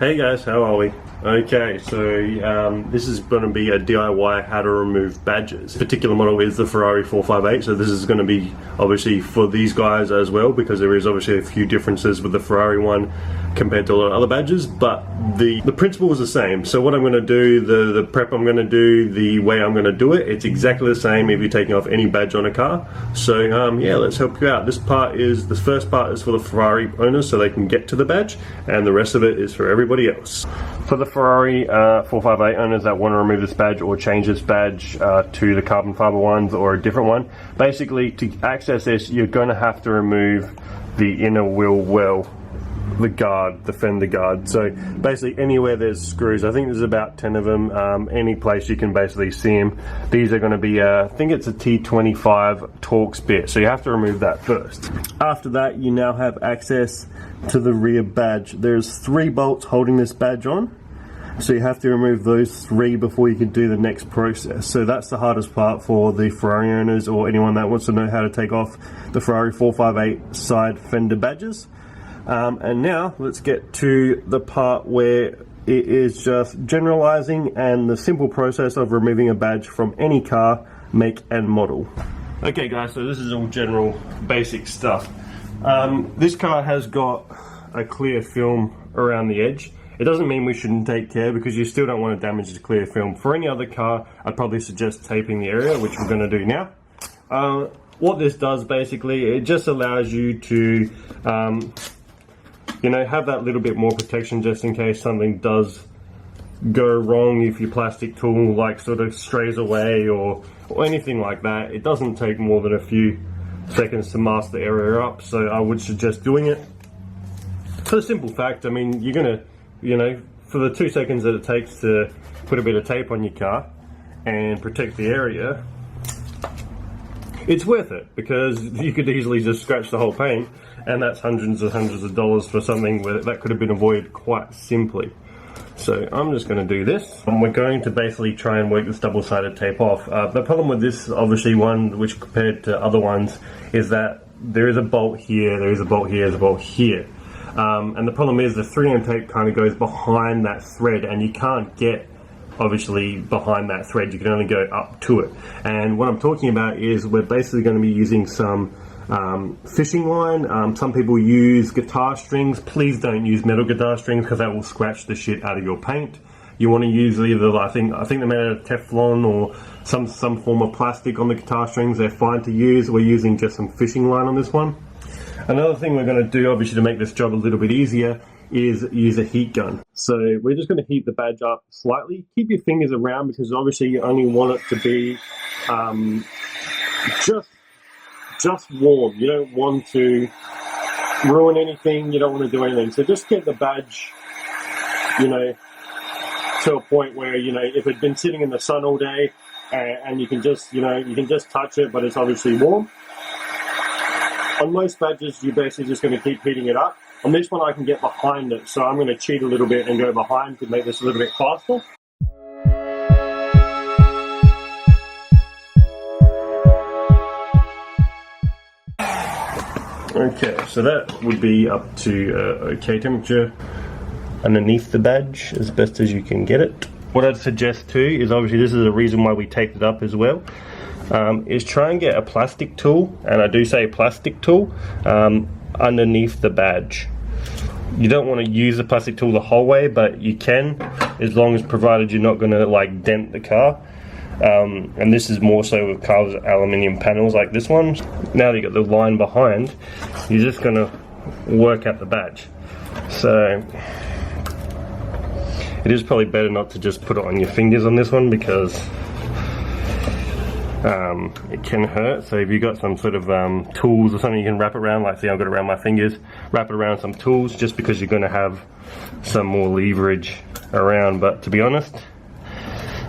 Hey guys, how are we? Okay, so this is going to be a DIY how to remove badges. This particular model is the Ferrari 458, so this is going to be obviously for these guys as well, because there is obviously a few differences with the Ferrari one compared to a lot of other badges, but the principle is the same. So what I'm going to do, the prep I'm going to do, the way I'm going to do it, it's exactly the same if you're taking off any badge on a car. So yeah, let's help you out. This first part is for the Ferrari owners so they can get to the badge, and the rest of it is for everybody else. For the Ferrari 458 owners that want to remove this badge or change this badge to the carbon fiber ones or a different one, basically to access this you're going to have to remove the inner wheel well, the guard, the fender guard. So basically anywhere there's screws, I think there's about 10 of them, any place you can basically see them. These are going to be I think it's a T25 Torx bit, so you have to remove that first. After that you now have access to the rear badge. There's 3 bolts holding this badge on, so you have to remove those 3 before you can do the next process. So that's the hardest part for the Ferrari owners or anyone that wants to know how to take off the Ferrari 458 side fender badges. And now let's get to the part where it is just generalizing and the simple process of removing a badge from any car, make and model. Okay guys, so this is all general basic stuff. This car has got a clear film around the edge. It doesn't mean we shouldn't take care, because you still don't want to damage the clear film. For any other car, I'd probably suggest taping the area, which we're going to do now. What this does basically, it just allows you to you know, have that little bit more protection just in case something does go wrong, if your plastic tool like sort of strays away or anything like that. It doesn't take more than a few seconds to mask the area up, so I would suggest doing it. For the simple fact, I mean, you're gonna, you know, for the 2 seconds that it takes to put a bit of tape on your car and protect the area, it's worth it, because you could easily just scratch the whole paint, and that's hundreds of dollars for something that could have been avoided quite simply. So I'm just going to do this, and we're going to basically try and work this double-sided tape off. The problem with this, obviously, one which compared to other ones, is that there is a bolt here, there is a bolt here, there's a bolt here. And the problem is the 3M tape kind of goes behind that thread, and you can't get obviously behind that thread, you can only go up to it. And what I'm talking about is we're basically going to be using some fishing line. Some people use guitar strings. Please don't use metal guitar strings, because that will scratch the shit out of your paint. You want to use either, I think they're made out of Teflon or some form of plastic on the guitar strings. They're fine to use. We're using just some fishing line on this one. Another thing we're going to do, obviously, to make this job a little bit easier, is use a heat gun. So we're just going to heat the badge up slightly. Keep your fingers around, because obviously you only want it to be just warm. You don't want to ruin anything, you don't want to do anything. So just get the badge, you know, to a point where, you know, if it's been sitting in the sun all day and you can just, you know, you can just touch it, but it's obviously warm. On most badges, you're basically just going to keep heating it up. On this one, I can get behind it, so I'm going to cheat a little bit and go behind to make this a little bit faster. Okay, so that would be up to okay temperature underneath the badge as best as you can get it. What I'd suggest too is, obviously this is the reason why we taped it up as well, is try and get a plastic tool, and I do say plastic tool, underneath the badge. You don't want to use the plastic tool the whole way, but you can, as long as provided you're not going to like dent the car. And this is more so with cars with aluminium panels like this one. Now that you got the line behind, you're just going to work at the badge. So it is probably better not to just put it on your fingers on this one, because it can hurt. So if you've got some sort of tools or something you can wrap it around, like see I've got it around my fingers, wrap it around some tools, just because you're going to have some more leverage around. But to be honest,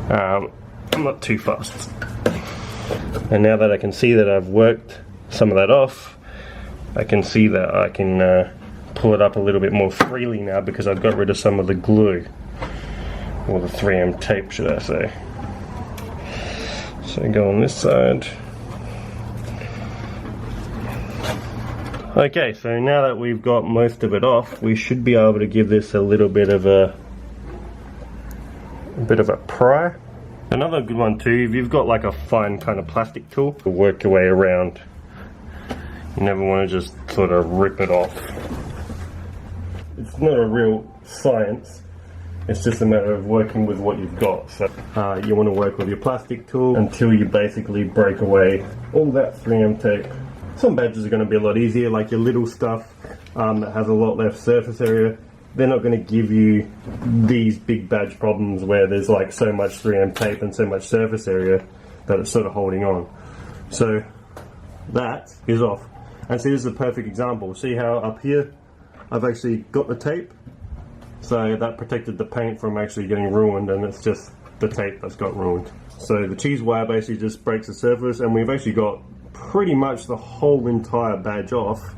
I'm not too fast. And now that I can see that I've worked some of that off, I can see that I can pull it up a little bit more freely now, because I've got rid of some of the glue, or the 3M tape should I say. So go on this side. Okay, so now that we've got most of it off, we should be able to give this a little bit of a pry. Another good one too, if you've got like a fine kind of plastic tool, to work your way around. You never want to just sort of rip it off. It's not a real science, it's just a matter of working with what you've got. So you want to work with your plastic tool until you basically break away all that 3M tape. Some badges are going to be a lot easier, like your little stuff that has a lot less surface area. They're not going to give you these big badge problems where there's like so much 3M tape and so much surface area that it's sort of holding on. So that is off. And see, this is a perfect example. See how up here I've actually got the tape? So that protected the paint from actually getting ruined, and it's just the tape that's got ruined. So the cheese wire basically just breaks the surface, and we've actually got pretty much the whole entire badge off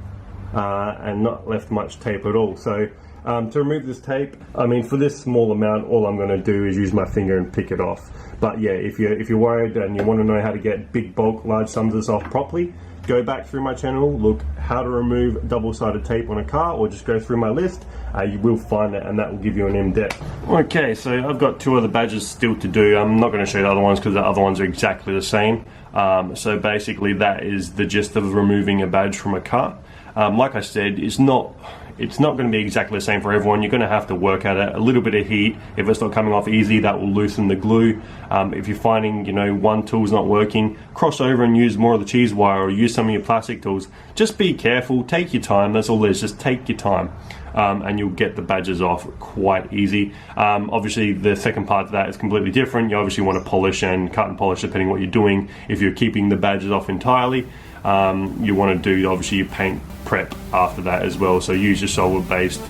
and not left much tape at all. So to remove this tape, I mean, for this small amount, all I'm going to do is use my finger and pick it off. But yeah, if you're worried and you want to know how to get big bulk large sums of this off properly, go back through my channel, look how to remove double-sided tape on a car, or just go through my list. You will find it, and that will give you an in-depth. Okay, so I've got 2 other badges still to do. I'm not going to show you the other ones because the other ones are exactly the same. So basically that is the gist of removing a badge from a car. Like I said, it's not going to be exactly the same for everyone. You're going to have to work at it. A little bit of heat, if it's not coming off easy, that will loosen the glue. If you're finding, you know, one tool's not working, cross over and use more of the cheese wire or use some of your plastic tools. Just be careful, take your time, that's all it is, just take your time. And you'll get the badges off quite easy. Obviously the second part of that is completely different. You obviously want to polish and cut and polish depending what you're doing. If you're keeping the badges off entirely, you want to do obviously your paint prep after that as well. So use your solid based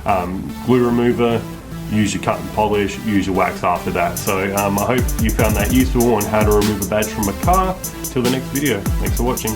glue remover, use your cut and polish, use your wax after that. So I hope you found that useful on how to remove a badge from a car. Till the next video, thanks for watching.